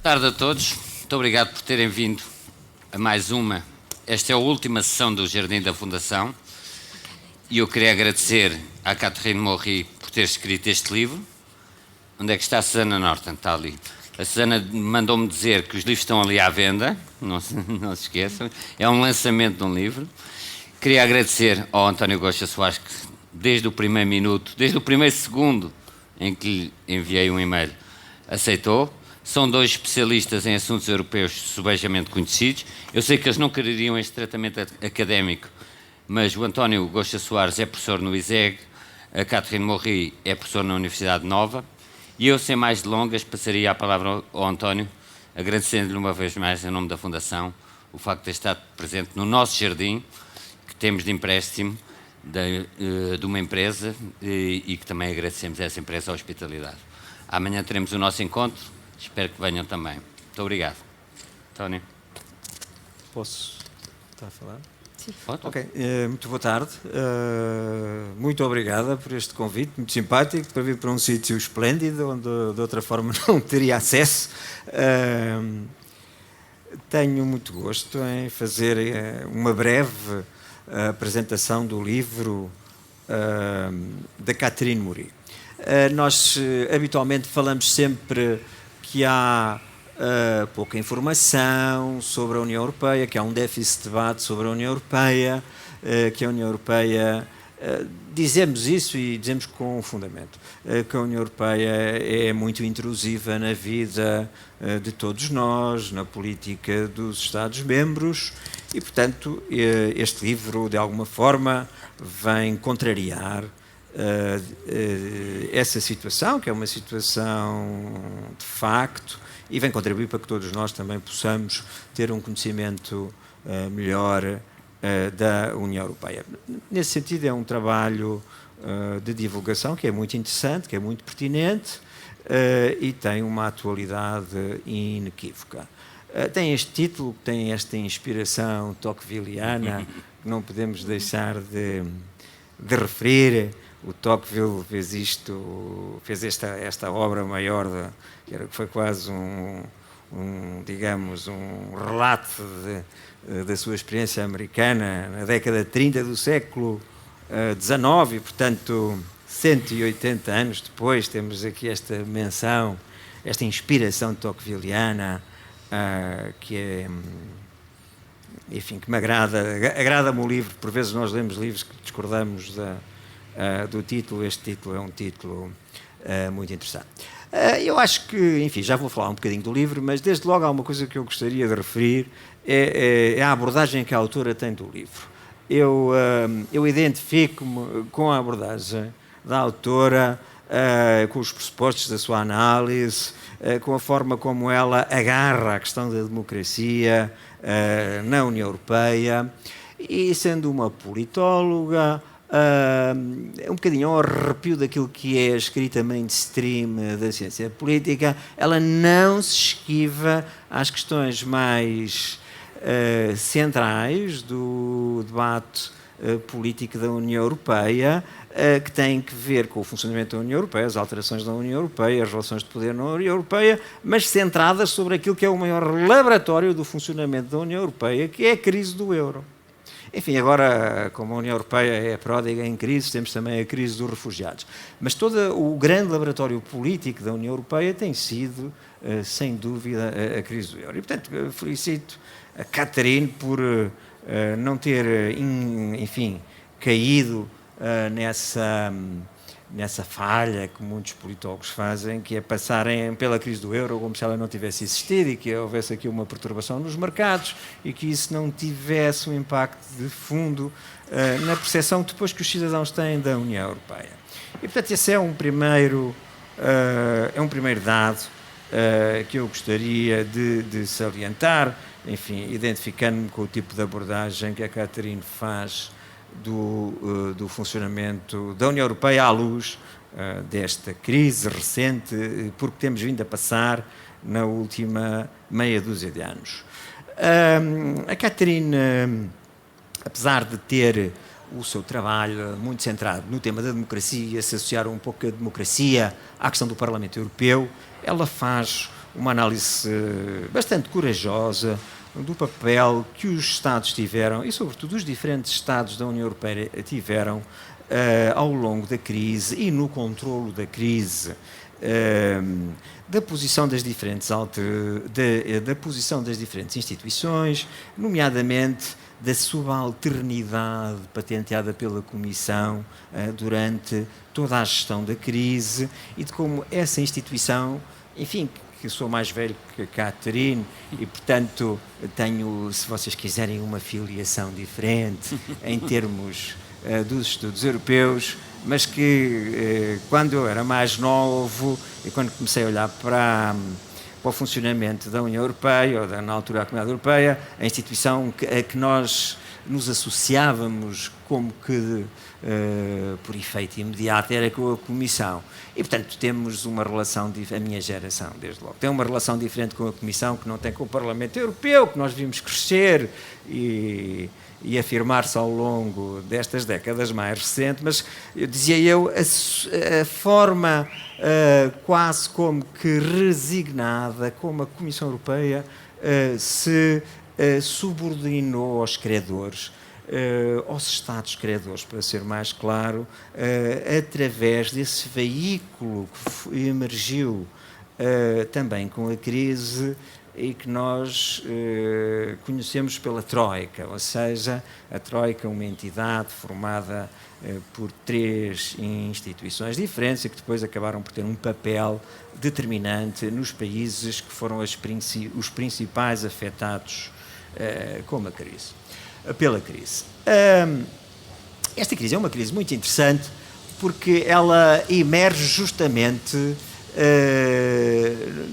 Tarde a todos. Muito obrigado por terem vindo a mais uma. Esta é a última sessão do Jardim da Fundação e eu queria agradecer à Catherine Morri por ter escrito este livro. Onde é que está a Susana Norton? Está ali. A Susana mandou-me dizer que os livros estão ali à venda, não se esqueçam. É um lançamento de um livro. Queria agradecer ao António Goxa Soares que desde o primeiro minuto, desde o primeiro segundo em que lhe enviei um e-mail, aceitou. São dois especialistas em assuntos europeus subejamente conhecidos. Eu sei que eles não quereriam este tratamento académico, mas o António Goxa Soares é professor no ISEG, a Catherine Morri é professor na Universidade Nova, e eu, sem mais delongas, passaria a palavra ao António, agradecendo-lhe uma vez mais, em nome da Fundação, o facto de ter estado presente no nosso jardim, que temos de empréstimo de uma empresa e que também agradecemos a essa empresa a hospitalidade. Amanhã teremos o nosso encontro. Espero que venham também. Muito obrigado. António. Posso estar a falar? Sim. Pode. Ok. Muito boa tarde. Muito obrigada por este convite, muito simpático, para vir para um sítio esplêndido, onde de outra forma não teria acesso. Tenho muito gosto em fazer uma breve apresentação do livro da Catherine Morri. Nós habitualmente falamos sempre que há pouca informação sobre a União Europeia, que há um déficit de debate sobre a União Europeia, que a União Europeia, dizemos isso e dizemos com fundamento, que a União Europeia é muito intrusiva na vida de todos nós, na política dos Estados-membros e, portanto, este livro, de alguma forma, vem contrariar essa situação, que é uma situação de facto, e vem contribuir para que todos nós também possamos ter um conhecimento melhor da União Europeia. Nesse sentido, é um trabalho de divulgação que é muito interessante, que é muito pertinente e tem uma atualidade inequívoca. Tem este título, tem esta inspiração tocquevilliana, que não podemos deixar de referir. O Tocqueville fez esta obra maior, que foi quase digamos, um relato da sua experiência americana na década de 30 do século XIX, e, portanto, 180 anos depois, temos aqui esta menção, esta inspiração tocquevilliana, que é, enfim, que me agrada-me o livro. Por vezes nós lemos livros que discordamos do título. Este título é um título muito interessante. Eu acho que, enfim, já vou falar um bocadinho do livro, mas desde logo há uma coisa que eu gostaria de referir, é a abordagem que a autora tem do livro. Eu identifico-me com a abordagem da autora, com os pressupostos da sua análise, com a forma como ela agarra a questão da democracia na União Europeia, e sendo uma politóloga, um bocadinho ao arrepio daquilo que é a escrita mainstream da ciência política, ela não se esquiva às questões mais centrais do debate político da União Europeia, que têm que ver com o funcionamento da União Europeia, as alterações da União Europeia, as relações de poder na União Europeia, mas centradas sobre aquilo que é o maior laboratório do funcionamento da União Europeia, que é a crise do euro. Enfim, agora, como a União Europeia é pródiga em crise, temos também a crise dos refugiados. Mas todo o grande laboratório político da União Europeia tem sido, sem dúvida, a crise do euro. E, portanto, felicito a Catherine por não ter, enfim, caído nessa falha que muitos politólogos fazem, que é passarem pela crise do euro como se ela não tivesse existido e que houvesse aqui uma perturbação nos mercados e que isso não tivesse um impacto de fundo na percepção que depois que os cidadãos têm da União Europeia. E, portanto, esse é um primeiro dado que eu gostaria de salientar, enfim, identificando-me com o tipo de abordagem que a Catherine faz do funcionamento da União Europeia à luz desta crise recente, porque temos vindo a passar na última meia dúzia de anos. A Catherine, apesar de ter o seu trabalho muito centrado no tema da democracia, se associar um pouco a democracia à questão do Parlamento Europeu, ela faz uma análise bastante corajosa do papel que os Estados tiveram, e sobretudo os diferentes Estados da União Europeia tiveram ao longo da crise e no controlo da crise, da posição das diferentes instituições, nomeadamente da subalternidade patenteada pela Comissão durante toda a gestão da crise e de como essa instituição, enfim, que eu sou mais velho que a Catherine e, portanto, tenho, se vocês quiserem, uma filiação diferente em termos dos estudos europeus, mas que quando eu era mais novo e quando comecei a olhar para o funcionamento da União Europeia, ou na altura da Comunidade Europeia, a instituição a que nós nos associávamos como que por efeito imediato era com a Comissão. E, portanto, temos uma relação, a minha geração, desde logo, tem uma relação diferente com a Comissão que não tem com o Parlamento Europeu, que nós vimos crescer e afirmar-se ao longo destas décadas mais recentes, mas dizia eu, a forma quase como que resignada como a Comissão Europeia se subordinou aos credores, aos Estados credores, para ser mais claro, através desse veículo que emergiu também com a crise e que nós conhecemos pela Troika, ou seja, a Troika é uma entidade formada por 3 instituições diferentes e que depois acabaram por ter um papel determinante nos países que foram os principais afetados pela crise. Esta crise é uma crise muito interessante porque ela emerge justamente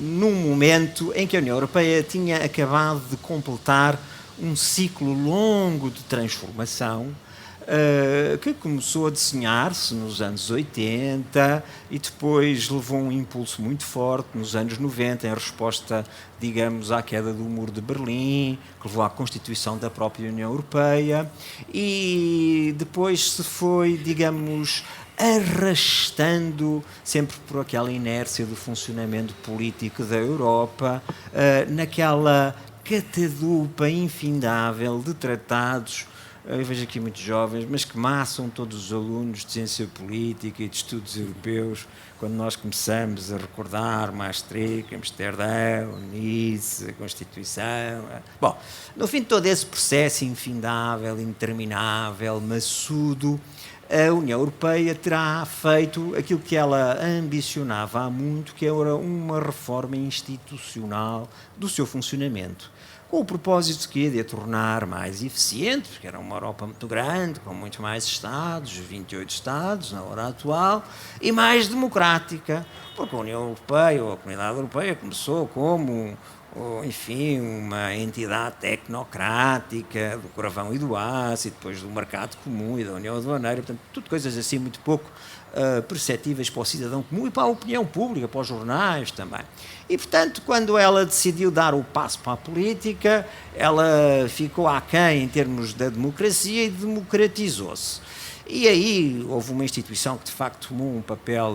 num momento em que a União Europeia tinha acabado de completar um ciclo longo de transformação que começou a desenhar-se nos anos 80 e depois levou um impulso muito forte nos anos 90 em resposta, digamos, à queda do Muro de Berlim, que levou à constituição da própria União Europeia e depois se foi, digamos, arrastando sempre por aquela inércia do funcionamento político da Europa, naquela catadupa infindável de tratados. Eu vejo aqui muitos jovens, mas que maçam todos os alunos de ciência política e de estudos europeus, quando nós começamos a recordar Maastricht, Amsterdão, Nice, a Constituição. Bom, no fim de todo esse processo infindável, interminável, maçudo, a União Europeia terá feito aquilo que ela ambicionava há muito, que era uma reforma institucional do seu funcionamento, com o propósito de a tornar mais eficiente, porque era uma Europa muito grande, com muitos mais Estados, 28 Estados na hora atual, e mais democrática, porque a União Europeia, ou a Comunidade Europeia, começou como, enfim, uma entidade tecnocrática do carvão e do aço, e depois do mercado comum e da União Aduaneira, portanto, tudo coisas assim muito pouco perceptíveis para o cidadão comum e para a opinião pública, para os jornais também. E, portanto, quando ela decidiu dar o passo para a política, ela ficou aquém em termos da democracia e democratizou-se. E aí houve uma instituição que de facto tomou um papel,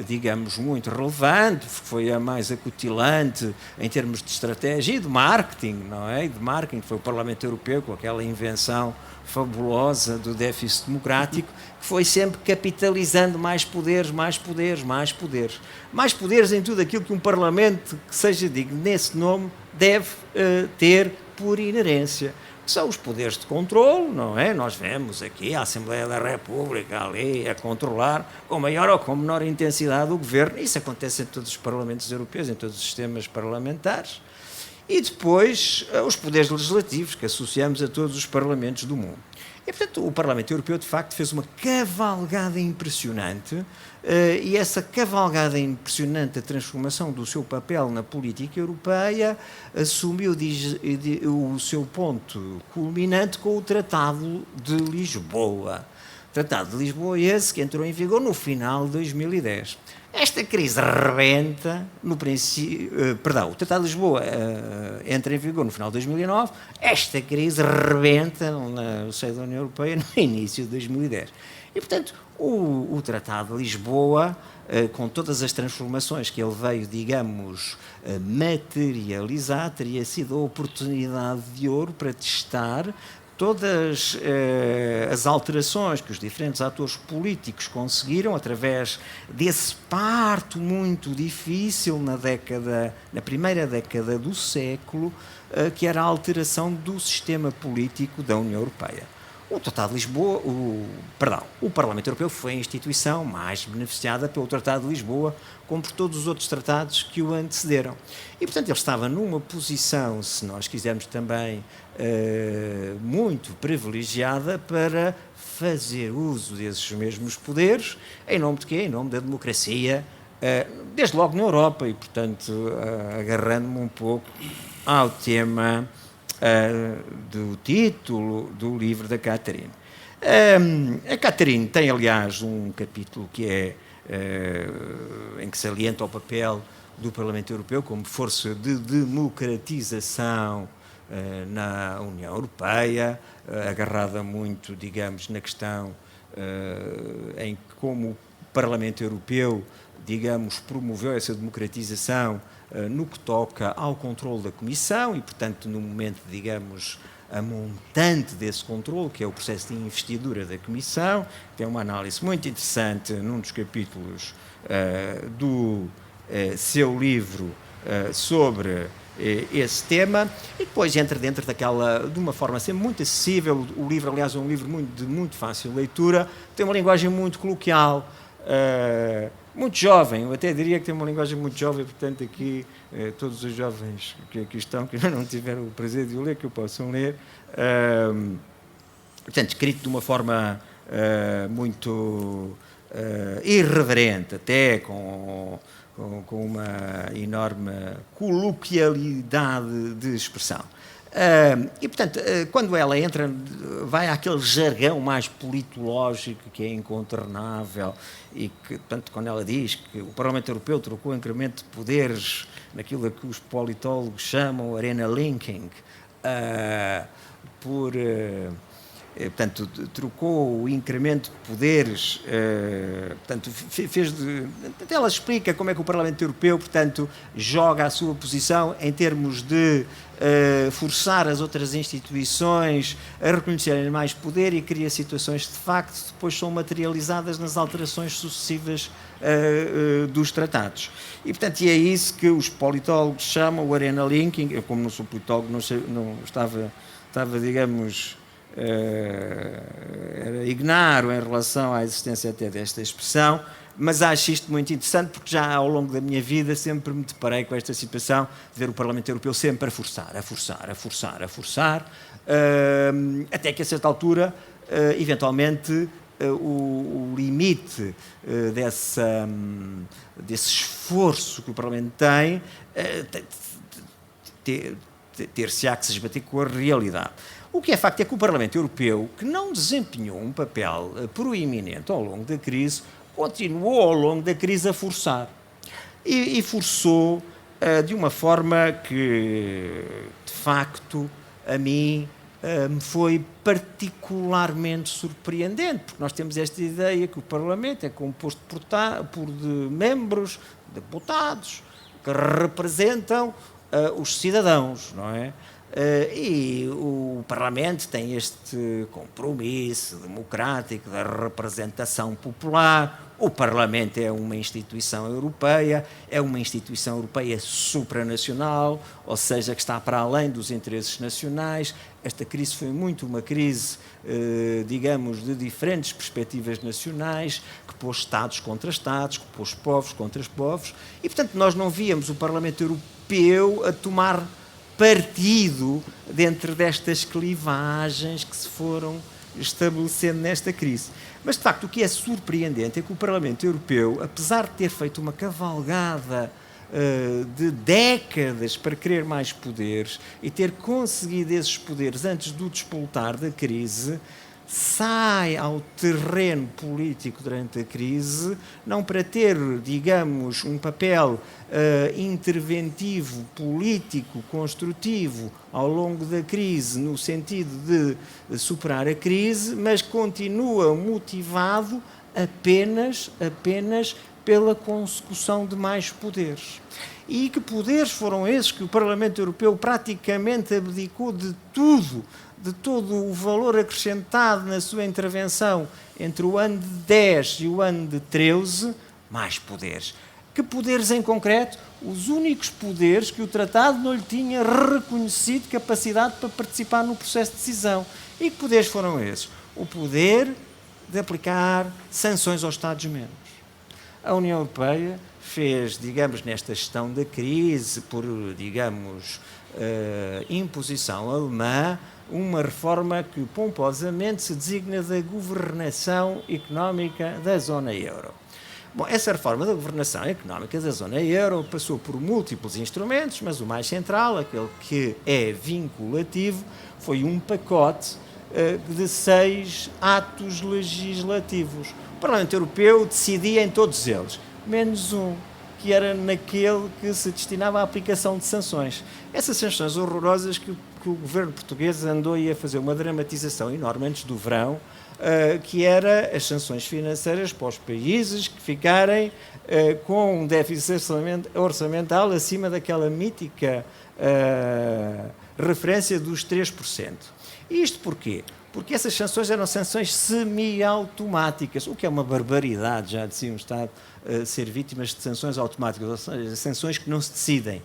digamos, muito relevante, foi a mais acutilante em termos de estratégia e de marketing, não é? E de marketing foi o Parlamento Europeu com aquela invenção fabulosa do déficit democrático, que foi sempre capitalizando mais poderes, mais poderes, mais poderes. Mais poderes em tudo aquilo que um Parlamento que seja digno nesse nome deve ter por inerência. São os poderes de controle, não é? Nós vemos aqui a Assembleia da República ali a controlar com maior ou com menor intensidade o governo. Isso acontece em todos os parlamentos europeus, em todos os sistemas parlamentares. E depois os poderes legislativos que associamos a todos os parlamentos do mundo. E, portanto, o Parlamento Europeu, de facto, fez uma cavalgada impressionante e essa cavalgada impressionante da transformação do seu papel na política europeia assumiu o seu ponto culminante com o Tratado de Lisboa. Tratado de Lisboa esse que entrou em vigor no final de 2010. Esta crise rebenta no princípio, perdão, o Tratado de Lisboa entra em vigor no final de 2009, esta crise rebenta no seio da União Europeia no início de 2010. E, portanto, o Tratado de Lisboa, com todas as transformações que ele veio, digamos, materializar, teria sido a oportunidade de ouro para testar todas as alterações que os diferentes atores políticos conseguiram através desse parto muito difícil na primeira década do século, que era a alteração do sistema político da União Europeia. O Tratado de Lisboa, o Parlamento Europeu foi a instituição mais beneficiada pelo Tratado de Lisboa, como por todos os outros tratados que o antecederam. E, portanto, ele estava numa posição, se nós quisermos também, muito privilegiada para fazer uso desses mesmos poderes, em nome de quê? Em nome da democracia, desde logo na Europa, e, portanto, agarrando-me um pouco ao tema do título do livro da Catherine. A Catherine tem, aliás, um capítulo que em que salienta o papel do Parlamento Europeu como força de democratização na União Europeia, agarrada muito, digamos, na questão em como o Parlamento Europeu, digamos, promoveu essa democratização no que toca ao controle da Comissão e, portanto, no momento, digamos, a montante desse controle, que é o processo de investidura da Comissão. Tem uma análise muito interessante num dos capítulos do seu livro sobre esse tema, e depois entra dentro de uma forma sempre muito acessível. O livro, aliás, é um livro de muito fácil leitura, tem uma linguagem muito coloquial, muito jovem. Eu até diria que tem uma linguagem muito jovem, portanto aqui todos os jovens que aqui estão, que não tiveram o prazer de o ler, que o possam ler, portanto, escrito de uma forma muito irreverente, até com uma enorme coloquialidade de expressão. E, portanto, quando ela entra, vai àquele jargão mais politológico que é incontornável e que, portanto, quando ela diz que o Parlamento Europeu trocou o incremento de poderes naquilo que os politólogos chamam arena linking, portanto, trocou o incremento de poderes, portanto, ela explica como é que o Parlamento Europeu, portanto, joga a sua posição em termos de forçar as outras instituições a reconhecerem mais poder e cria situações de facto depois são materializadas nas alterações sucessivas dos tratados. E, portanto, é isso que os politólogos chamam o arena linking. Eu, como não sou politólogo, não estava, digamos, era ignaro em relação à existência até desta expressão, mas acho isto muito interessante porque já ao longo da minha vida sempre me deparei com esta situação de ver o Parlamento Europeu sempre a forçar, até que a certa altura, eventualmente, o limite desse esforço que o Parlamento tem ter-se-á que se esbater com a realidade. O que é facto é que o Parlamento Europeu, que não desempenhou um papel proeminente ao longo da crise, continuou ao longo da crise a forçar. E forçou de uma forma que, de facto, a mim me foi particularmente surpreendente, porque nós temos esta ideia que o Parlamento é composto por membros, deputados, que representam os cidadãos, não é? E o Parlamento tem este compromisso democrático da representação popular. O Parlamento é uma instituição europeia supranacional, ou seja, que está para além dos interesses nacionais. Esta crise foi muito uma crise, digamos, de diferentes perspectivas nacionais, que pôs Estados contra Estados, que pôs povos contra povos, e, portanto, nós não víamos o Parlamento Europeu a tomar partido dentro destas clivagens que se foram estabelecendo nesta crise. Mas, de facto, o que é surpreendente é que o Parlamento Europeu, apesar de ter feito uma cavalgada de décadas para querer mais poderes e ter conseguido esses poderes antes do despoltar da crise, sai ao terreno político durante a crise, não para ter, digamos, um papel interventivo, político, construtivo ao longo da crise, no sentido de superar a crise, mas continua motivado apenas pela consecução de mais poderes. E que poderes foram esses que o Parlamento Europeu praticamente abdicou de tudo, de todo o valor acrescentado na sua intervenção entre o ano de 10 e o ano de 13? Mais poderes. Que poderes em concreto? Os únicos poderes que o tratado não lhe tinha reconhecido capacidade para participar no processo de decisão. E que poderes foram esses? O poder de aplicar sanções aos Estados-membros. A União Europeia fez, digamos, nesta gestão da crise, por, digamos, imposição alemã, uma reforma que pomposamente se designa da governação económica da zona euro. Bom, essa reforma da governação económica da zona euro passou por múltiplos instrumentos, mas o mais central, aquele que é vinculativo, foi um pacote de 6 atos legislativos. O Parlamento Europeu decidia em todos eles, menos um, que era naquele que se destinava à aplicação de sanções. Essas sanções horrorosas que o governo português andou a fazer uma dramatização enorme antes do verão, que era as sanções financeiras para os países que ficarem com um déficit orçamental acima daquela mítica referência dos 3%. E isto porquê? Porque essas sanções eram sanções semi-automáticas, o que é uma barbaridade, já de um Estado ser vítimas de sanções automáticas, ou seja, sanções que não se decidem,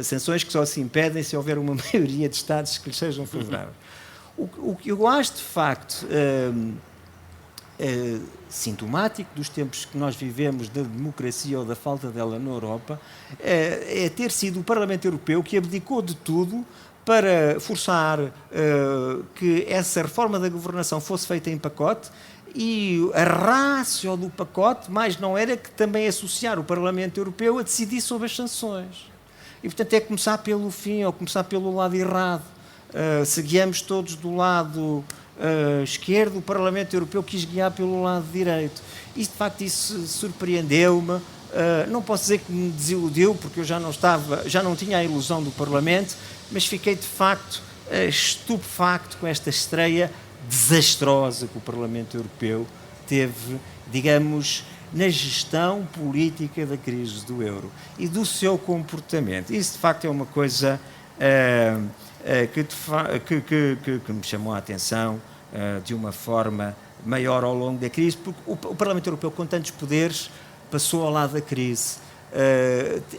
sanções que só se impedem se houver uma maioria de Estados que lhes sejam favoráveis. O que eu acho, de facto, sintomático dos tempos que nós vivemos da democracia ou da falta dela na Europa, é ter sido o Parlamento Europeu que abdicou de tudo para forçar que essa reforma da governação fosse feita em pacote, e a ratio do pacote mais não era que também associar o Parlamento Europeu a decidir sobre as sanções. E, portanto, é começar pelo fim, ou começar pelo lado errado. Se guiamos todos do lado esquerdo, o Parlamento Europeu quis guiar pelo lado direito. E, de facto, isso surpreendeu-me. Não posso dizer que me desiludiu, porque eu já não tinha a ilusão do Parlamento, mas fiquei, de facto, estupefacto com esta estreia desastrosa que o Parlamento Europeu teve, digamos, na gestão política da crise do euro e do seu comportamento. Isso, de facto, é uma coisa que me chamou a atenção de uma forma maior ao longo da crise, porque o Parlamento Europeu, com tantos poderes, passou ao lado da crise.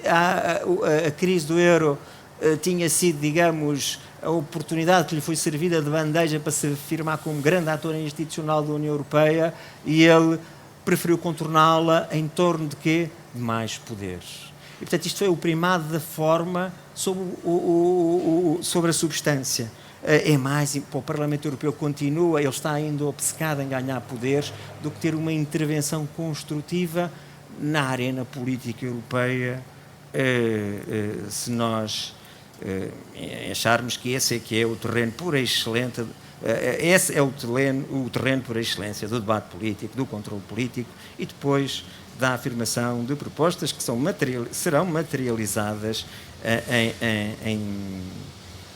A crise do euro tinha sido, digamos, a oportunidade que lhe foi servida de bandeja para se afirmar como grande ator institucional da União Europeia, e ele preferiu contorná-la em torno de quê? De mais poderes. E, portanto, isto foi o primado da forma sobre a substância. É mais, para o Parlamento Europeu continua, ele está ainda obcecado em ganhar poderes, do que ter uma intervenção construtiva na arena política europeia, se nós acharmos que esse é que é o terreno por excelência, esse é o terreno por excelência do debate político, do controle político e depois da afirmação de propostas que serão materializadas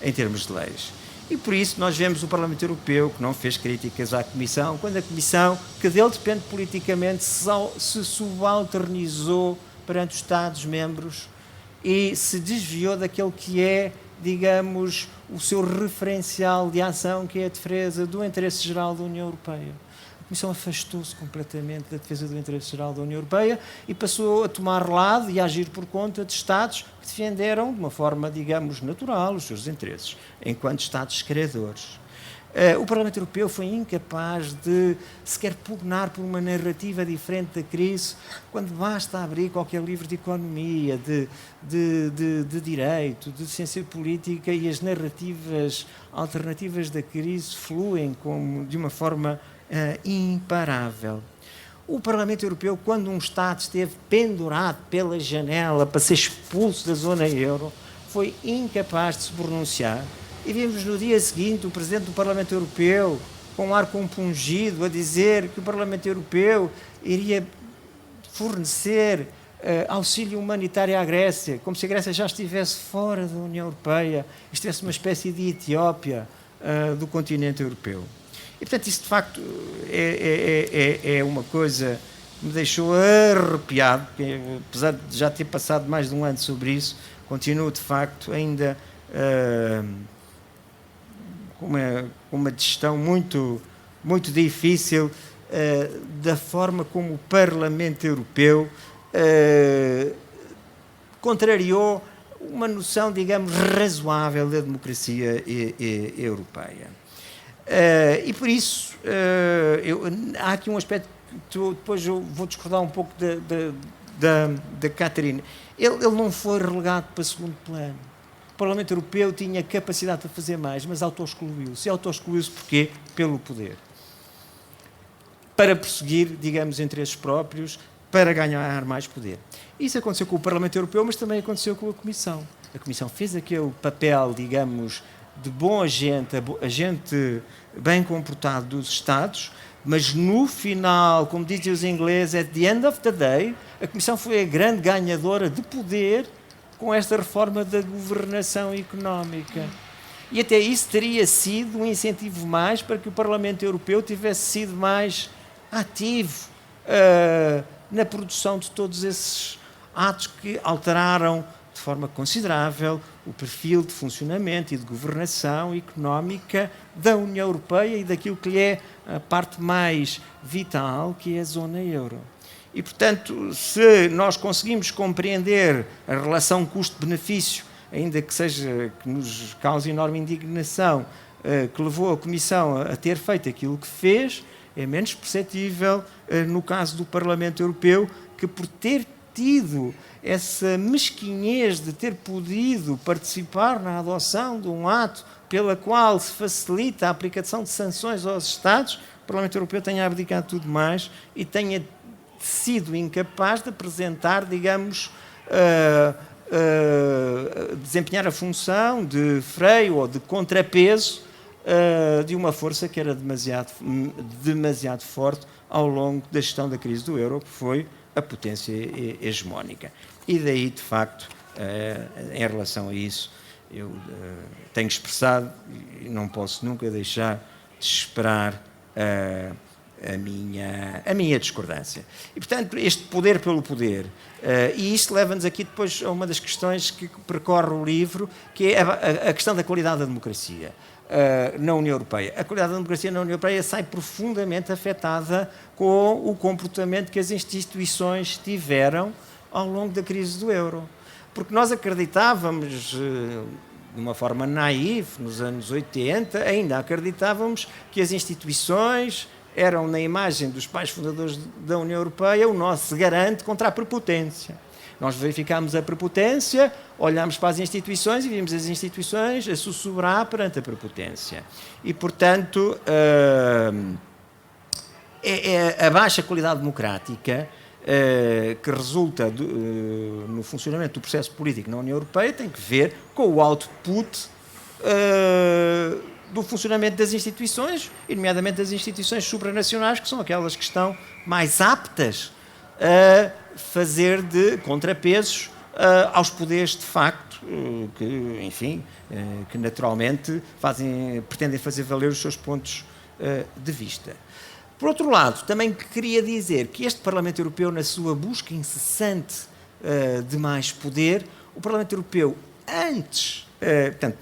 em termos de leis. E por isso nós vemos o Parlamento Europeu que não fez críticas à Comissão, quando a Comissão, que dele depende politicamente, se subalternizou perante os Estados-membros e se desviou daquele que é, digamos, o seu referencial de ação, que é a defesa do interesse geral da União Europeia. A Comissão afastou-se completamente da defesa do interesse geral da União Europeia e passou a tomar lado e a agir por conta de Estados que defenderam, de uma forma, digamos, natural, os seus interesses, enquanto Estados credores. O Parlamento Europeu foi incapaz de sequer pugnar por uma narrativa diferente da crise, quando basta abrir qualquer livro de economia, de direito, de ciência política, e as narrativas alternativas da crise fluem de uma forma imparável. O Parlamento Europeu, quando um Estado esteve pendurado pela janela para ser expulso da zona euro, foi incapaz de se pronunciar. E vimos no dia seguinte o Presidente do Parlamento Europeu com um ar compungido, a dizer que o Parlamento Europeu iria fornecer auxílio humanitário à Grécia, como se a Grécia já estivesse fora da União Europeia, estivesse uma espécie de Etiópia do continente europeu. E, portanto, isso de facto é uma coisa que me deixou arrepiado, porque, apesar de já ter passado mais de um ano sobre isso, continuo de facto ainda com uma digestão muito, muito difícil da forma como o Parlamento Europeu contrariou uma noção, digamos, razoável da democracia europeia. E por isso, há aqui um aspecto que depois eu vou discordar um pouco da Catarina. Ele não foi relegado para segundo plano. O Parlamento Europeu tinha capacidade para fazer mais, mas auto-excluiu-se. E auto-excluiu-se porquê? Pelo poder. Para perseguir, digamos, interesses próprios, para ganhar mais poder. Isso aconteceu com o Parlamento Europeu, mas também aconteceu com a Comissão. A Comissão fez aquele papel, digamos, de bom agente bem comportado dos Estados, mas no final, como dizem os ingleses, at the end of the day, a Comissão foi a grande ganhadora de poder com esta reforma da governação económica. E até isso teria sido um incentivo mais para que o Parlamento Europeu tivesse sido mais ativo na produção de todos esses atos que alteraram de forma considerável o perfil de funcionamento e de governação económica da União Europeia e daquilo que lhe é a parte mais vital, que é a zona euro. E, portanto, se nós conseguimos compreender a relação custo-benefício, ainda que nos cause enorme indignação, que levou a Comissão a ter feito aquilo que fez, é menos perceptível no caso do Parlamento Europeu, que por ter tido essa mesquinhez de ter podido participar na adoção de um ato pela qual se facilita a aplicação de sanções aos Estados, o Parlamento Europeu tenha abdicado tudo mais e tenha sido incapaz de apresentar, digamos, desempenhar a função de freio ou de contrapeso de uma força que era demasiado forte ao longo da gestão da crise do euro, que foi a potência hegemónica. E daí, de facto, em relação a isso, eu tenho expressado e não posso nunca deixar de esperar a minha discordância. E, portanto, este poder pelo poder, e isto leva-nos aqui depois a uma das questões que percorre o livro, que é a questão da qualidade da democracia na União Europeia. A qualidade da democracia na União Europeia sai profundamente afetada com o comportamento que as instituições tiveram ao longo da crise do euro. Porque nós acreditávamos, de uma forma naïve, nos anos 80, ainda acreditávamos que as instituições eram, na imagem dos pais fundadores da União Europeia, o nosso garante contra a prepotência. Nós verificámos a prepotência, olhámos para as instituições e vimos as instituições a sussurrar perante a prepotência. E, portanto, a baixa qualidade democrática que resulta no funcionamento do processo político na União Europeia tem que ver com o output do funcionamento das instituições, e nomeadamente das instituições supranacionais, que são aquelas que estão mais aptas a fazer de contrapesos aos poderes de facto, que, enfim, que naturalmente pretendem fazer valer os seus pontos de vista. Por outro lado, também queria dizer que este Parlamento Europeu, na sua busca incessante de mais poder, o Parlamento Europeu, antes, portanto,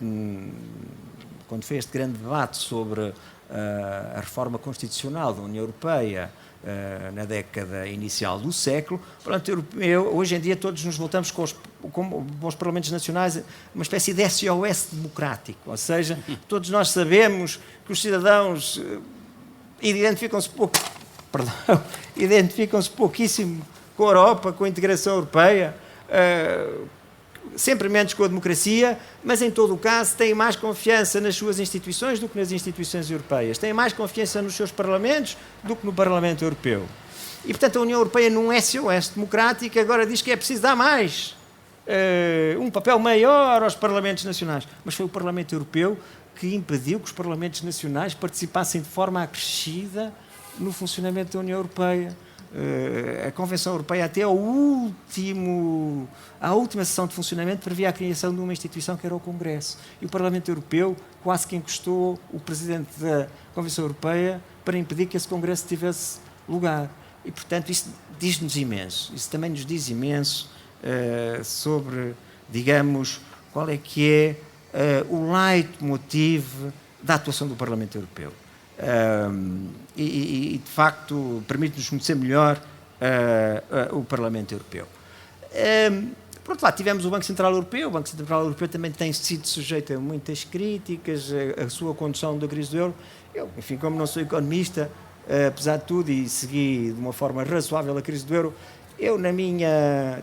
quando foi este grande debate sobre a reforma constitucional da União Europeia, na década inicial do século, o Parlamento Europeu, hoje em dia todos nos voltamos com os Parlamentos Nacionais uma espécie de SOS democrático, ou seja, todos nós sabemos que os cidadãos identificam-se pouquíssimo com a Europa, com a integração europeia, sempre menos com a democracia, mas em todo o caso têm mais confiança nas suas instituições do que nas instituições europeias, têm mais confiança nos seus parlamentos do que no Parlamento Europeu. E, portanto, a União Europeia, num SOS democrático, agora diz que é preciso dar mais, um papel maior aos parlamentos nacionais. Mas foi o Parlamento Europeu que impediu que os Parlamentos Nacionais participassem de forma acrescida no funcionamento da União Europeia. A Convenção Europeia, até a última sessão de funcionamento, previa a criação de uma instituição que era o Congresso. E o Parlamento Europeu quase que encostou o Presidente da Convenção Europeia para impedir que esse Congresso tivesse lugar. E, portanto, isso diz-nos imenso. Isso também nos diz imenso sobre, digamos, qual é que é o leitmotiv da atuação do Parlamento Europeu. De facto, permite-nos conhecer melhor o Parlamento Europeu. Por outro lado, tivemos o Banco Central Europeu. O Banco Central Europeu também tem sido sujeito a muitas críticas, a sua condução da crise do euro. Eu, enfim, como não sou economista, apesar de tudo, e segui de uma forma razoável a crise do euro, eu, na minha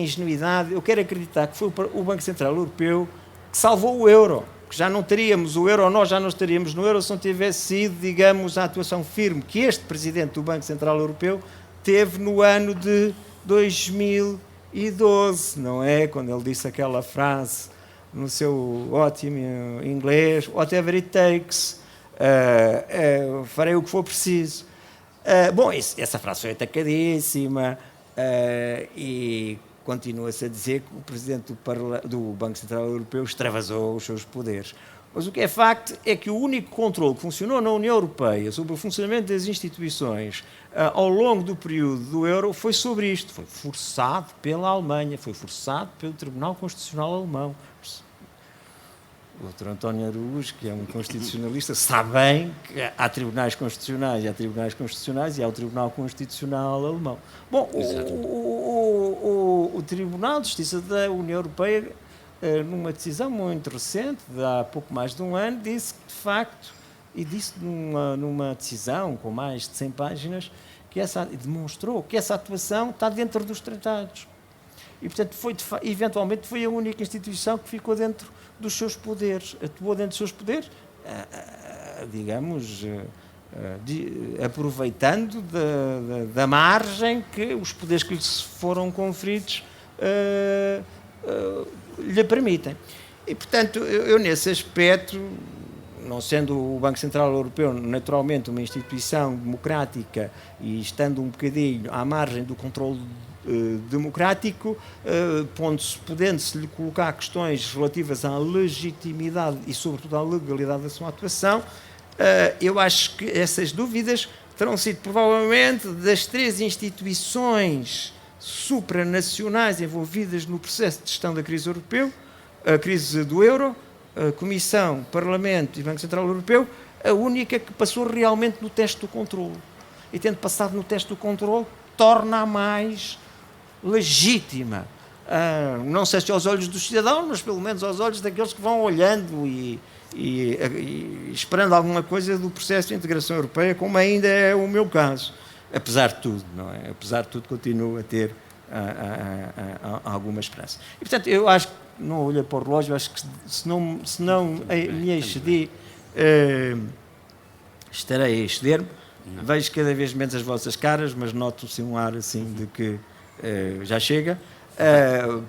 ingenuidade, eu quero acreditar que foi o Banco Central Europeu que salvou o euro. Que já não teríamos o euro, nós já não estaríamos no euro se não tivesse sido, digamos, a atuação firme que este Presidente do Banco Central Europeu teve no ano de 2012, não é? Quando ele disse aquela frase no seu ótimo inglês, whatever it takes, farei o que for preciso. Bom, essa frase foi atacadíssima e continua-se a dizer que o Presidente do Banco Central Europeu extravasou os seus poderes. Mas o que é facto é que o único controle que funcionou na União Europeia sobre o funcionamento das instituições ao longo do período do euro foi sobre isto. Foi forçado pela Alemanha, foi forçado pelo Tribunal Constitucional Alemão. O Dr. António Araújo, que é um constitucionalista, sabe bem que há tribunais constitucionais e há o Tribunal Constitucional Alemão. Bom, o Tribunal de Justiça da União Europeia, numa decisão muito recente, de há pouco mais de um ano, disse que, de facto, e disse numa decisão com mais de 100 páginas, demonstrou que essa atuação está dentro dos tratados. E, portanto, eventualmente foi a única instituição que ficou dentro dos seus poderes, atuou dentro dos seus poderes, digamos, aproveitando da margem que os poderes que lhe foram conferidos lhe permitem. E, portanto, eu nesse aspecto, não sendo o Banco Central Europeu naturalmente uma instituição democrática e estando um bocadinho à margem do controle democrático, podendo-se lhe colocar questões relativas à legitimidade e sobretudo à legalidade da sua atuação, eu acho que essas dúvidas terão sido provavelmente das três instituições supranacionais envolvidas no processo de gestão da crise europeu, a crise do euro, a Comissão, Parlamento e Banco Central Europeu, a única que passou realmente no teste do controle. E tendo passado no teste do controle, torna-a mais legítima. Não sei se aos olhos dos cidadãos, mas pelo menos aos olhos daqueles que vão olhando e esperando alguma coisa do processo de integração europeia, como ainda é o meu caso. Apesar de tudo, não é? Apesar de tudo, continuo a ter alguma esperança. E, portanto, eu acho que, não olhei para o relógio, acho que se não me excedi, estarei a exceder-me. Vejo cada vez menos as vossas caras, mas noto-se um ar assim de que já chega.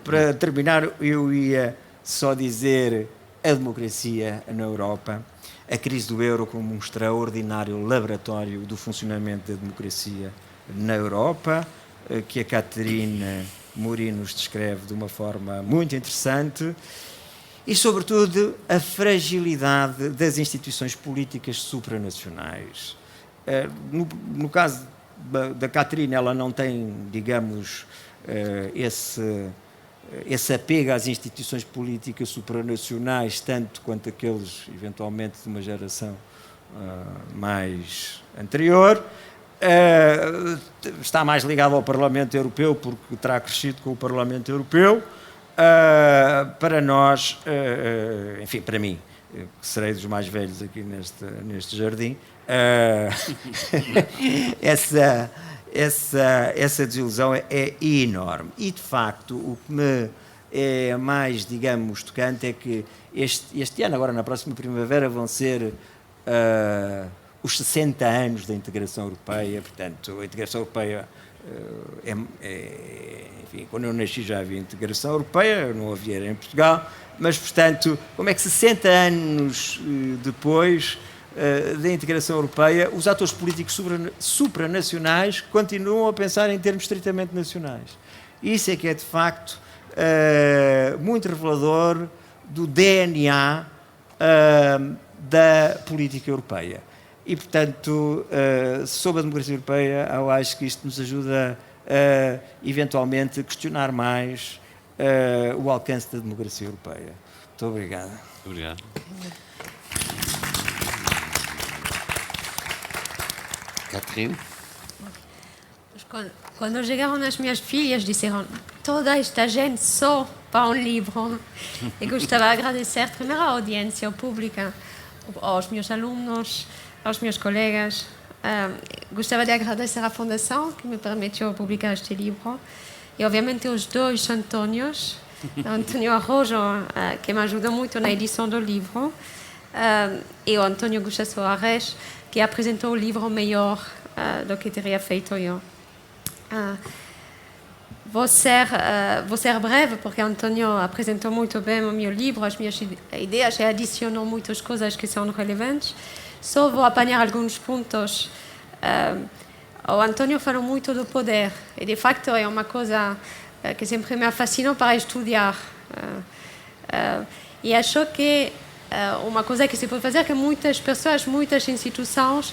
Para terminar, eu ia só dizer a democracia na Europa, a crise do euro como um extraordinário laboratório do funcionamento da democracia na Europa, que a Catarina Morim nos descreve de uma forma muito interessante, e, sobretudo, a fragilidade das instituições políticas supranacionais. No caso da Catarina, ela não tem, digamos, esse apego às instituições políticas supranacionais, tanto quanto aqueles, eventualmente, de uma geração mais anterior. Está mais ligado ao Parlamento Europeu, porque terá crescido com o Parlamento Europeu. Para nós, enfim, para mim, que serei dos mais velhos aqui neste jardim, essa desilusão é enorme. E, de facto, o que me é mais, digamos, tocante é que este ano, agora na próxima primavera, vão ser os 60 anos da integração europeia. Portanto, a integração europeia, enfim, quando eu nasci já havia integração europeia, não havia em Portugal, mas, portanto, como é que 60 anos depois da integração europeia, os atores políticos supranacionais continuam a pensar em termos estritamente nacionais. Isso é que é, de facto, muito revelador do DNA da política europeia. E, portanto, sobre a democracia europeia, eu acho que isto nos ajuda a, eventualmente, questionar mais o alcance da democracia europeia. Muito obrigado. Obrigado. Catherine? Quando chegaram as minhas filhas, disseram: toda esta gente só para um livro. E gostava de agradecer primeiro à audiência pública, aos meus alunos, aos meus colegas. Gostava de agradecer à Fundação, que me permitiu publicar este livro. E, obviamente, os dois Antônios, António Arrojo, que me ajudou muito na edição do livro, e o António Guxa Soares, que apresentou o livro melhor do que teria feito eu. Vou ser breve, porque António apresentou muito bem o meu livro, as minhas ideias, e adicionou muitas coisas que são relevantes. Só vou apanhar alguns pontos. O António falou muito do poder, e de facto é uma coisa que sempre me fascinou para estudar. E acho que uma coisa que se pode fazer é que muitas pessoas, muitas instituições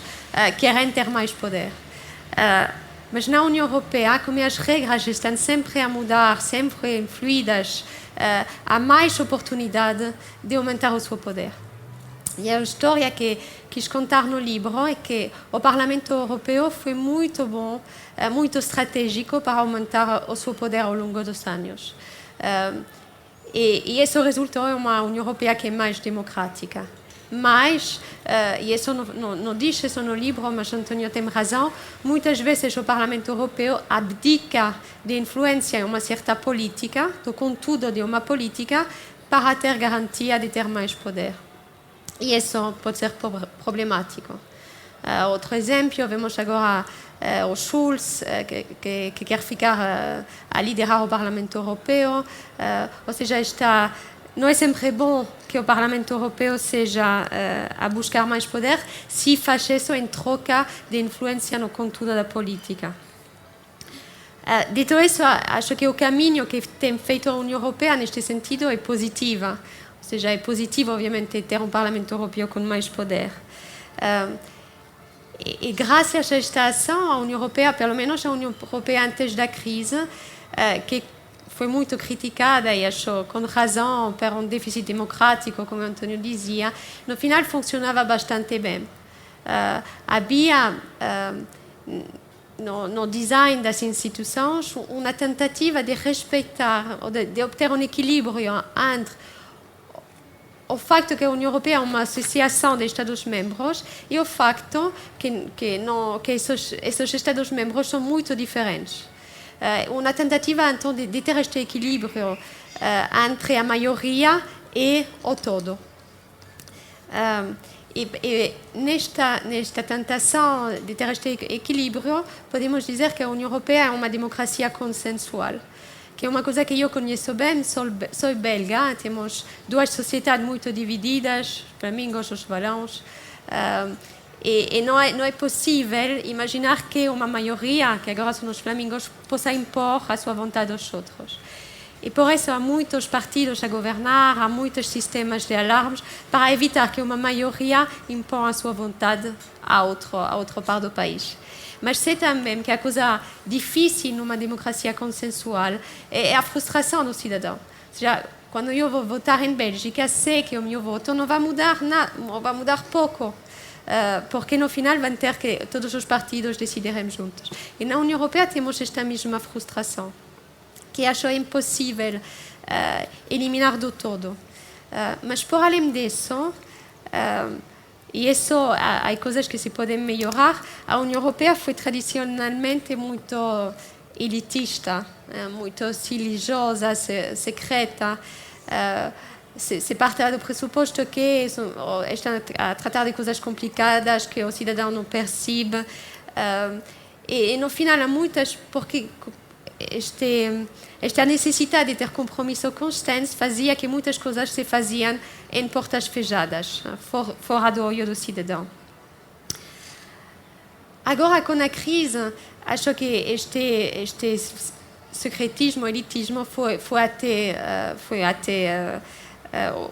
querem ter mais poder. Mas na União Europeia, como as regras estão sempre a mudar, sempre fluidas, há mais oportunidade de aumentar o seu poder. E a história que quis contar no livro é que o Parlamento Europeu foi muito bom, muito estratégico para aumentar o seu poder ao longo dos anos. E isso resultou em uma União Europeia que é mais democrática. Mas, e isso não diz isso no livro, mas António tem razão, muitas vezes o Parlamento Europeu abdica de influência em uma certa política, do conteúdo de uma política, para ter garantia de ter mais poder. E isso pode ser problemático. Outro exemplo, vemos agora o Schulz, que quer ficar a liderar o Parlamento Europeu, ou seja, não é sempre bom que o Parlamento Europeu seja a buscar mais poder se faz isso em troca de influência no conteúdo da política. Dito isso, acho que o caminho que tem feito a União Europeia neste sentido é positivo. Ou seja, é positivo, obviamente, ter um Parlamento Europeu com mais poder. E graças a esta ação, a União Europeia, pelo menos a União Europeia antes da crise, que foi muito criticada e acho com razão por um déficit democrático, como António dizia, no final funcionava bastante bem. Havia no design das instituições uma tentativa de respeitar, de obter um equilíbrio entre o facto que a União Europeia é uma associação de Estados-membros e o facto que esses Estados-membros são muito diferentes. Uma tentativa, então, de ter este equilíbrio entre a maioria e o todo. E nesta tentação de ter este equilíbrio, podemos dizer que a União Europeia é uma democracia consensual, que é uma coisa que eu conheço bem, sou belga, temos duas sociedades muito divididas, os flamingos, os valões, e não é possível imaginar que uma maioria, que agora são os flamingos, possa impor a sua vontade aos outros. E por isso há muitos partidos a governar, há muitos sistemas de alarmes para evitar que uma maioria imponha a sua vontade a outra parte do país. Mas sei também que a coisa difícil numa democracia consensual é a frustração do cidadão. Ou seja, quando eu vou votar em Bélgica, sei que o meu voto não vai mudar nada, ou vai mudar pouco, porque no final vão ter que todos os partidos decidirem juntos. E na União Europeia temos esta mesma frustração, que acho impossível eliminar do todo. Mas por além disso, e isso há coisas que se podem melhorar, a União Europeia foi tradicionalmente muito elitista, muito silenciosa, secreta. se parte do pressuposto que estão a tratar de coisas complicadas que o cidadão não percebe. E no final, há muitas, porque esta necessidade de ter compromisso constante fazia que muitas coisas se faziam em portas fechadas, fora do olho do cidadão. Agora, com a crise, acho que este secretismo, elitismo foi até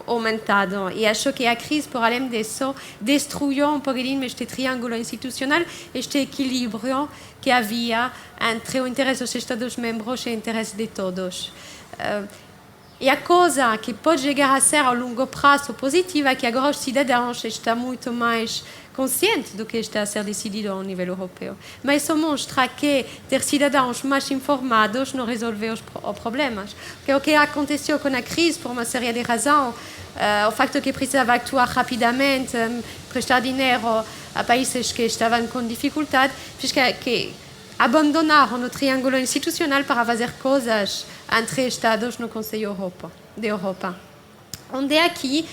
aumentado. E acho que a crise, por além disso, destruiu um pouquinho este triângulo institucional, este equilíbrio que havia entre o interesse dos Estados-membros e o interesse de todos. E a coisa que pode chegar a ser a longo prazo positiva é que agora os cidadãos estão muito mais conscientes do que está a ser decidido ao nível europeu. Mas isso mostra que ter cidadãos mais informados não resolve os problemas. Porque o que aconteceu com a crise, por uma série de razões, o facto que precisava actuar rapidamente, prestar dinheiro a países que estavam com dificuldade, fez que abandonaram o triângulo institucional para fazer coisas entre Estados no Conselho de Europa. Onde aqui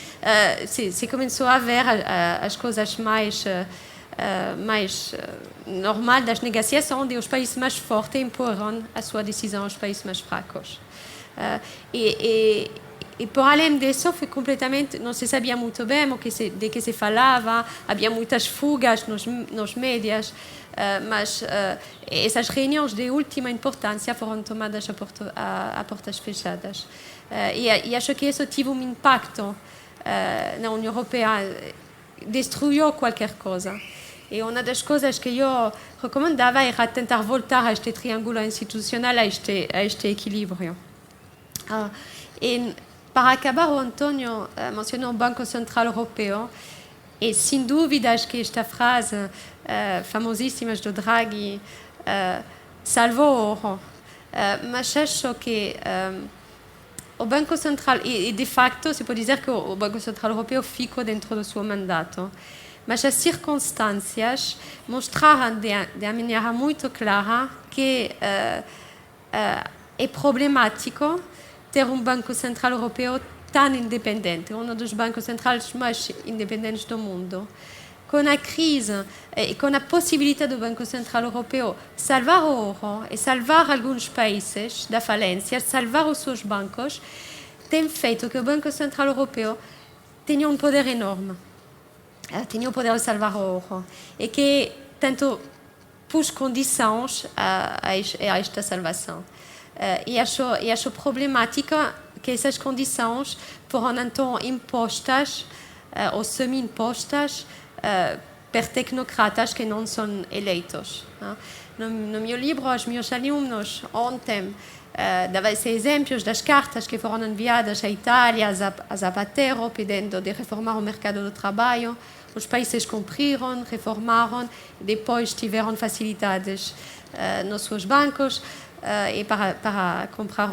se começou a ver as coisas mais normais das negociações, onde os países mais fortes imporam a sua decisão aos países mais fracos. E por além disso, foi completamente, não se sabia muito bem de que se falava, havia muitas fugas nos médias, mas essas reuniões de última importância foram tomadas a portas fechadas. E acho que isso teve um impacto na União Europeia, destruiu qualquer coisa. E uma das coisas que eu recomendava era tentar voltar a este triângulo institucional, a este equilíbrio. E para acabar, o António mencionou o Banco Central Europeu, e sem dúvidas que esta frase famosíssima do Draghi salvou o euro. Mas acho que o Banco Central, e de facto se pode dizer que o Banco Central Europeu ficou dentro do seu mandato, mas as circunstâncias mostraram de maneira muito clara que é problemático ter um Banco Central Europeu tão independente, um dos bancos centrais mais independentes do mundo. Com a crise e com a possibilidade do Banco Central Europeu salvar o euro e salvar alguns países da falência, salvar os seus bancos, tem feito que o Banco Central Europeu tenha um poder enorme. Tenha o poder de salvar o euro. E que, tanto, pôs condições a esta salvação. E acho problemático que essas condições foram então impostas ou semi-impostas per tecnocratas que não são eleitos. No meu livro, os meus alunos ontem davam esses exemplos das cartas que foram enviadas à Itália, a Zapatero, pedindo de reformar o mercado do trabalho. Os países cumpriram, reformaram, depois tiveram facilidades nos seus bancos e para comprar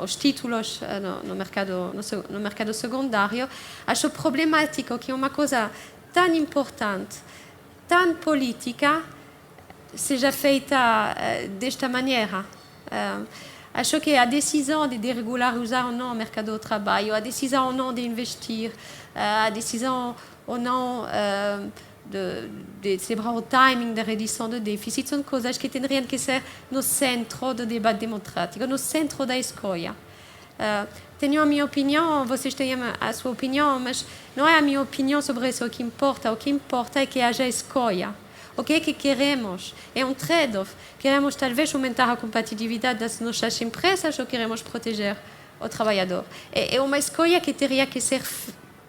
os títulos no mercado secundário. Acho problemático que uma coisa tão importante, tão política, seja feita desta maneira. Acho que a decisão de desregularizar ou não o mercado do trabalho, a decisão ou não de investir, a decisão ou não de celebrar o timing da redução do déficit, são coisas que teriam que ser no centro do debate democrático, no centro da escolha. Tenho a minha opinião, vocês têm a sua opinião, mas não é a minha opinião sobre isso o que importa. O que importa é que haja escolha. O que é que queremos? É um trade-off. Queremos talvez aumentar a competitividade das nossas empresas ou queremos proteger o trabalhador? É uma escolha que teria que ser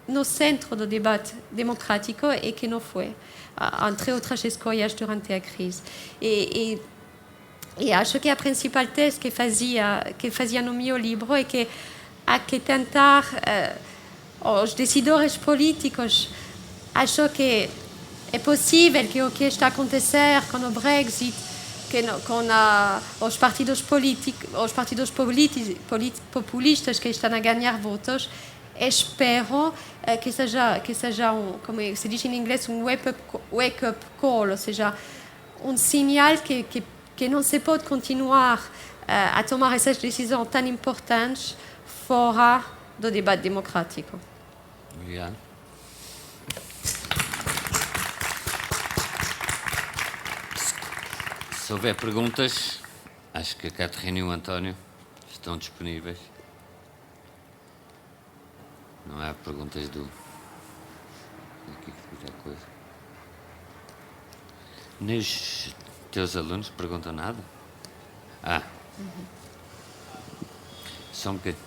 no centro do debate democrático e que não foi, entre outras escolhas durante a crise. E acho que a principal tese que fazia no meu livro é que há que tentar, os decisores políticos, acho que é possível que o que está a acontecer com o Brexit, com os partidos populistas que estão a ganhar votos, espero que seja como se diz em inglês, um wake-up call, ou seja, um sinal que não se pode continuar a tomar essas decisões tão importantes fora do debate democrático. Obrigado. Se houver perguntas, acho que a Catarina e o António estão disponíveis. Não há perguntas do... Aqui que fica a coisa. Nem os teus alunos perguntam nada? Só um bocadinho.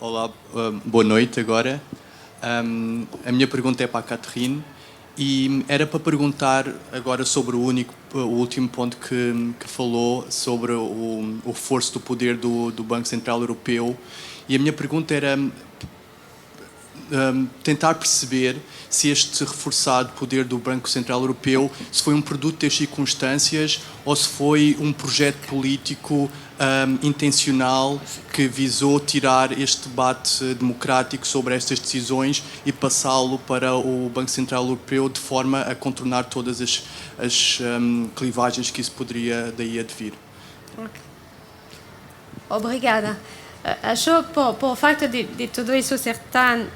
Olá, boa noite agora. A minha pergunta é para a Catherine e era para perguntar agora sobre o último ponto que falou sobre o reforço do poder do Banco Central Europeu. E a minha pergunta era tentar perceber se este reforçado poder do Banco Central Europeu se foi um produto das circunstâncias ou se foi um projeto político intencional que visou tirar este debate democrático sobre estas decisões e passá-lo para o Banco Central Europeu de forma a contornar todas as clivagens que isso poderia daí advir. Okay. Obrigada. Acho por facto de tudo isso ser tão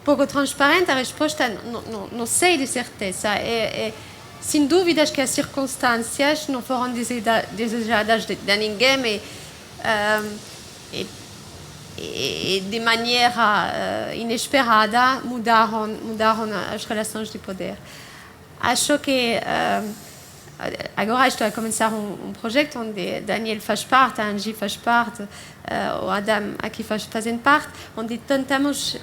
pouco transparente, a resposta não sei de certeza. Sem dúvidas que as circunstâncias não foram desejadas de ninguém e de maneira inesperada mudaram as relações de poder. Acho que agora estou a começar um projeto onde Daniel faz parte, a Angie faz parte, o Adam aqui fazem parte, onde tentamos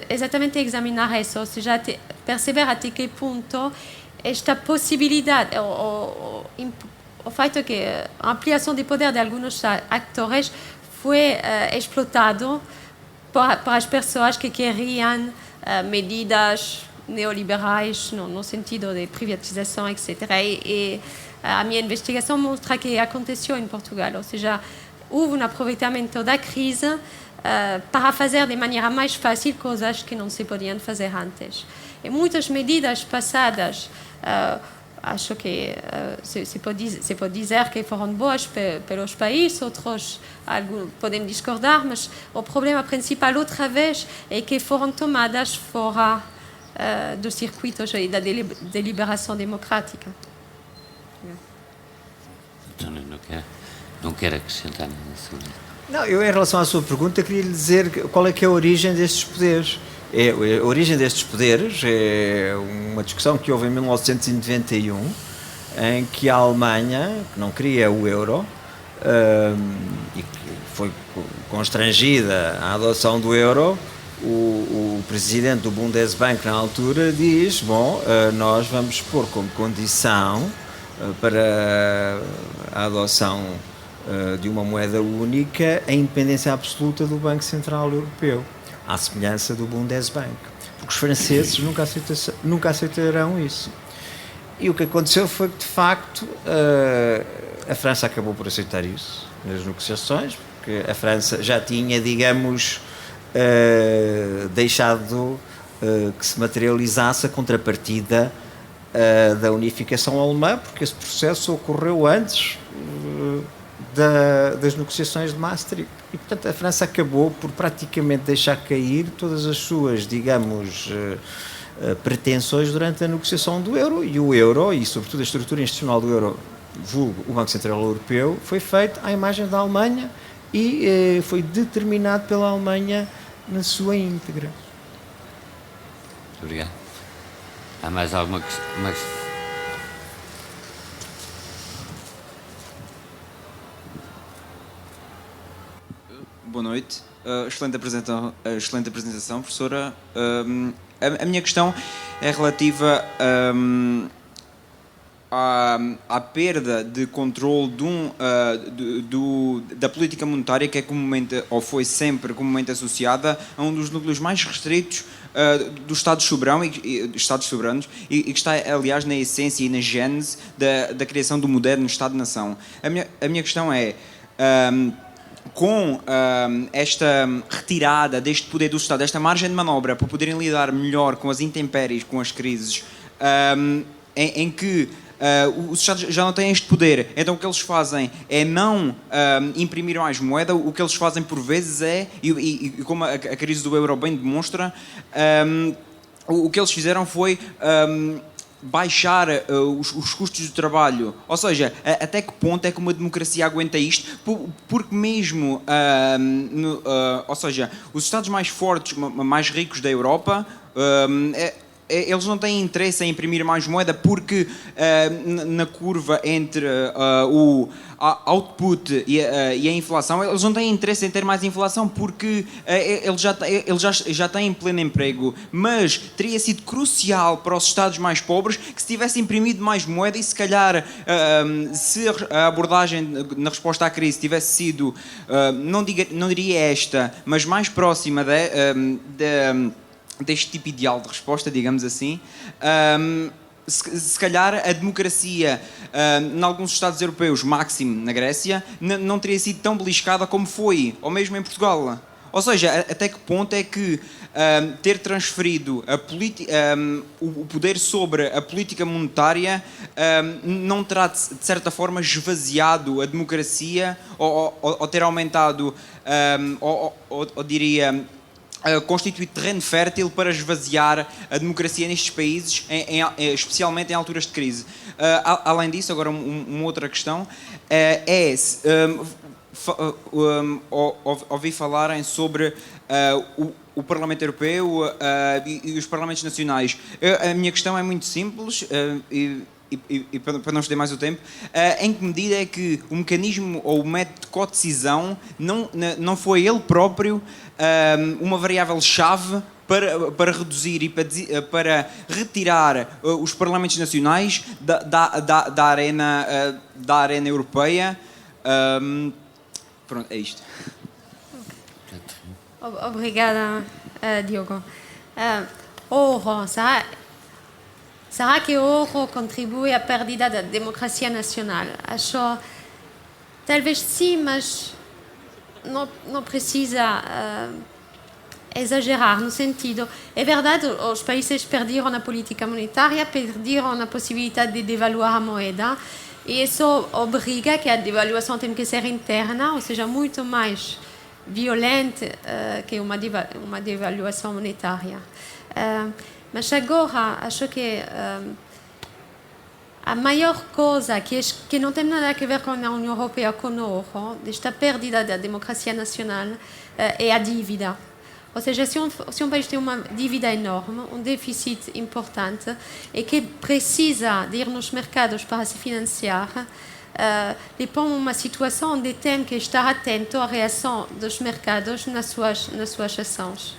exatamente examinar isso, ou seja, perceber até que ponto esta possibilidade, o fato que a ampliação de poder de alguns atores foi explotado por as pessoas que queriam medidas neoliberais no sentido de privatização, etc. E a minha investigação mostra que aconteceu em Portugal, ou seja, houve um aproveitamento da crise para fazer de maneira mais fácil coisas que não se podiam fazer antes. E muitas medidas passadas, acho que se pode dizer que foram boas pelos países, outros podem discordar, mas o problema principal outra vez é que foram tomadas fora dos circuitos e da deliberação democrática. António, não quer acrescentar nada sobre isso. Não, eu, em relação à sua pergunta, queria lhe dizer qual é que é a origem destes poderes. A origem destes poderes é uma discussão que houve em 1991, em que a Alemanha, que não queria o euro, e que foi constrangida à adoção do euro, o presidente do Bundesbank, na altura, diz, nós vamos pôr como condição para a adoção de uma moeda única a independência absoluta do Banco Central Europeu, à semelhança do Bundesbank, porque os franceses nunca aceitarão isso. E o que aconteceu foi que, de facto, a França acabou por aceitar isso nas negociações, porque a França já tinha, digamos, deixado que se materializasse a contrapartida da unificação alemã, porque esse processo ocorreu antes das negociações de Maastricht. E, portanto, a França acabou por praticamente deixar cair todas as suas, digamos, pretensões durante a negociação do euro, e o euro, e sobretudo a estrutura institucional do euro, vulgo o Banco Central Europeu, foi feito à imagem da Alemanha e foi determinado pela Alemanha na sua íntegra. Muito obrigado. Há mais alguma questão? Boa noite. Excelente apresentação, professora. A minha questão é relativa à perda de controle da política monetária, que é comumente, ou foi sempre comumente associada a um dos núcleos mais restritos dos Estados soberanos e que está, aliás, na essência e na gênese da criação do moderno Estado-nação. A minha questão é, com esta retirada deste poder do Estado, esta margem de manobra para poderem lidar melhor com as intempéries, com as crises, em que os Estados já não têm este poder. Então o que eles fazem é não imprimir mais moeda, o que eles fazem por vezes é, e como a crise do euro bem demonstra, o que eles fizeram foi baixar os custos do trabalho. Ou seja, até que ponto é que uma democracia aguenta isto? Porque mesmo, ou seja, os Estados mais fortes, mais ricos da Europa, eles não têm interesse em imprimir mais moeda porque na curva entre o output e a inflação, eles não têm interesse em ter mais inflação porque eles já têm pleno emprego. Mas teria sido crucial para os Estados mais pobres que se tivesse imprimido mais moeda e se calhar se a abordagem na resposta à crise tivesse sido, não diria esta, mas mais próxima deste tipo ideal de resposta, digamos assim, se calhar a democracia em alguns Estados europeus, máximo na Grécia, não teria sido tão beliscada como foi, ou mesmo em Portugal. Ou seja, até que ponto é que ter transferido o poder sobre a política monetária não terá, de certa forma, esvaziado a democracia ou ter aumentado, ou diria, constituir terreno fértil para esvaziar a democracia nestes países, especialmente em alturas de crise. Além disso, agora uma outra questão ouvi falarem sobre o Parlamento Europeu e os Parlamentos Nacionais. A minha questão é muito simples e para não exceder mais o tempo, em que medida é que o mecanismo ou o método de codecisão não foi ele próprio uma variável-chave para reduzir e para retirar os Parlamentos Nacionais da arena europeia? Pronto, é isto. Obrigada, Diogo. Ouro, será que o ouro contribui à perda da democracia nacional? Acho, talvez sim, mas não precisa exagerar no sentido. É verdade, os países perderam a política monetária, perderam a possibilidade de devaluar a moeda, e isso obriga que a devaluação tem que ser interna, ou seja, muito mais violenta que uma devaluação monetária. Mas agora, acho que a maior coisa que não tem nada a ver com a União Europeia, com o ouro, desta perda da democracia nacional, é a dívida. Ou seja, se um país tem uma dívida enorme, um déficit importante, e que precisa de ir nos mercados para se financiar, ele põe uma situação onde tem que estar atento à reação dos mercados nas suas ações.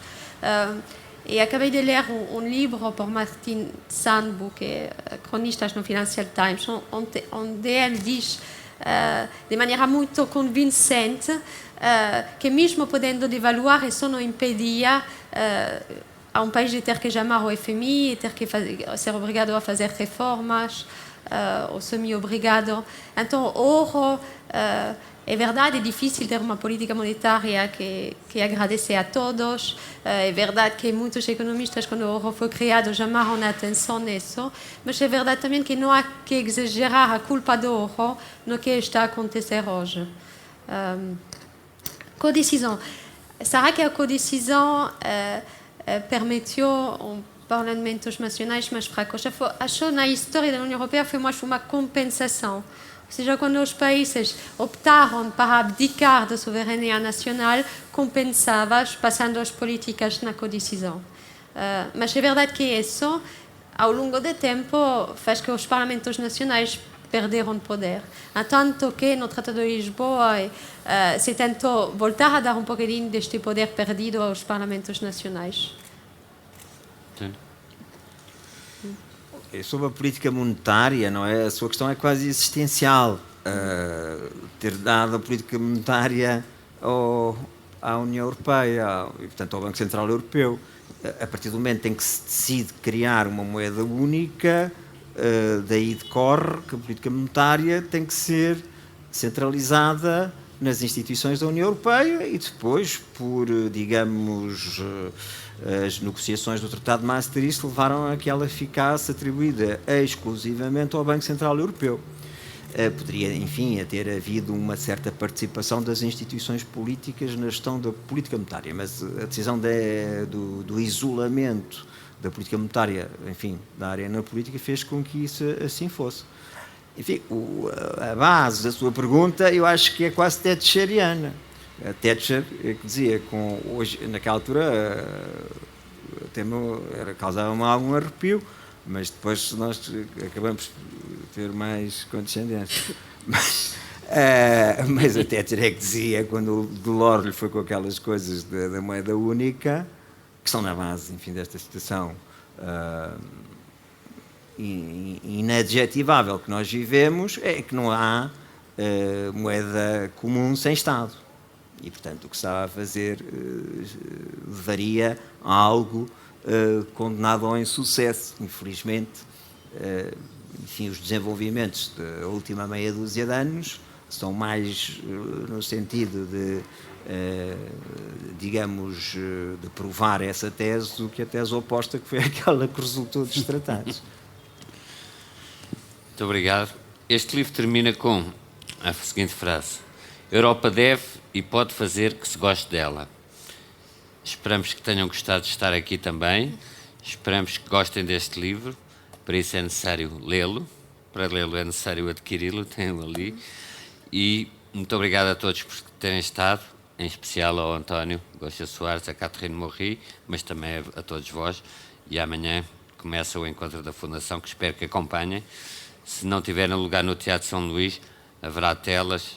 E acabei de ler um livro por Martin Sandbu, que é cronista no Financial Times, onde ele diz de maneira muito convincente que mesmo podendo devaluar, isso não impedia a um país de ter que chamar o FMI e ter que ser obrigado a fazer reformas, ou semi-obrigado. Então, ouro, é verdade, é difícil ter uma política monetária que agradece a todos. É verdade que muitos economistas, quando o euro foi criado, chamaram a atenção nisso. Mas é verdade também que não há que exagerar a culpa do euro no que está a acontecer hoje. Codecisão. Será que a codecisão permitiu parlamentos nacionais mais fracos? Acho na história da União Europeia foi mais uma compensação. Ou seja, quando os países optaram para abdicar da soberania nacional, compensava passando as políticas na codecisão. Mas é verdade que isso, ao longo do tempo, faz que os parlamentos nacionais perderam poder. Tanto que no Tratado de Lisboa se tentou voltar a dar um pouquinho deste poder perdido aos parlamentos nacionais. Sobre a política monetária, não é? A sua questão é quase existencial. Ter dado a política monetária à União Europeia e, portanto, ao Banco Central Europeu. A partir do momento em que se decide criar uma moeda única, daí decorre que a política monetária tem que ser centralizada nas instituições da União Europeia e depois, por, digamos, as negociações do Tratado de Maastricht levaram a que ela ficasse atribuída exclusivamente ao Banco Central Europeu. Poderia, enfim, ter havido uma certa participação das instituições políticas na gestão da política monetária, mas a decisão do isolamento da política monetária, enfim, da arena política, fez com que isso assim fosse. Enfim, a base da sua pergunta eu acho que é quase thatcheriana. A Thatcher, que dizia, hoje, naquela altura, causava-me algum arrepio, mas depois nós acabamos por ter mais condescendência. Mas a Thatcher é que dizia, quando o Delors lhe foi com aquelas coisas da moeda única, que são na base, enfim, desta situação inadjetivável que nós vivemos, é que não há moeda comum sem Estado. E, portanto, o que estava a fazer levaria a algo condenado ao insucesso. Infelizmente, enfim, os desenvolvimentos da última meia dúzia de anos são mais no sentido de, digamos, de provar essa tese do que a tese oposta, que foi aquela que resultou dos tratados. Muito obrigado. Este livro termina com a seguinte frase: a Europa deve e pode fazer que se goste dela. Esperamos que tenham gostado de estar aqui também. Esperamos que gostem deste livro. Para isso é necessário lê-lo. Para lê-lo é necessário adquiri-lo. Tem-o ali. E muito obrigado a todos por terem estado, em especial ao António Gosta Soares, a Catherine Morri, mas também a todos vós. E amanhã começa o encontro da Fundação, que espero que acompanhem. Se não tiverem lugar no Teatro São Luís, haverá telas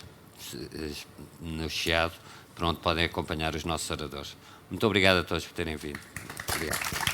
no Chiado, por onde podem acompanhar os nossos oradores. Muito obrigado a todos por terem vindo. Obrigado.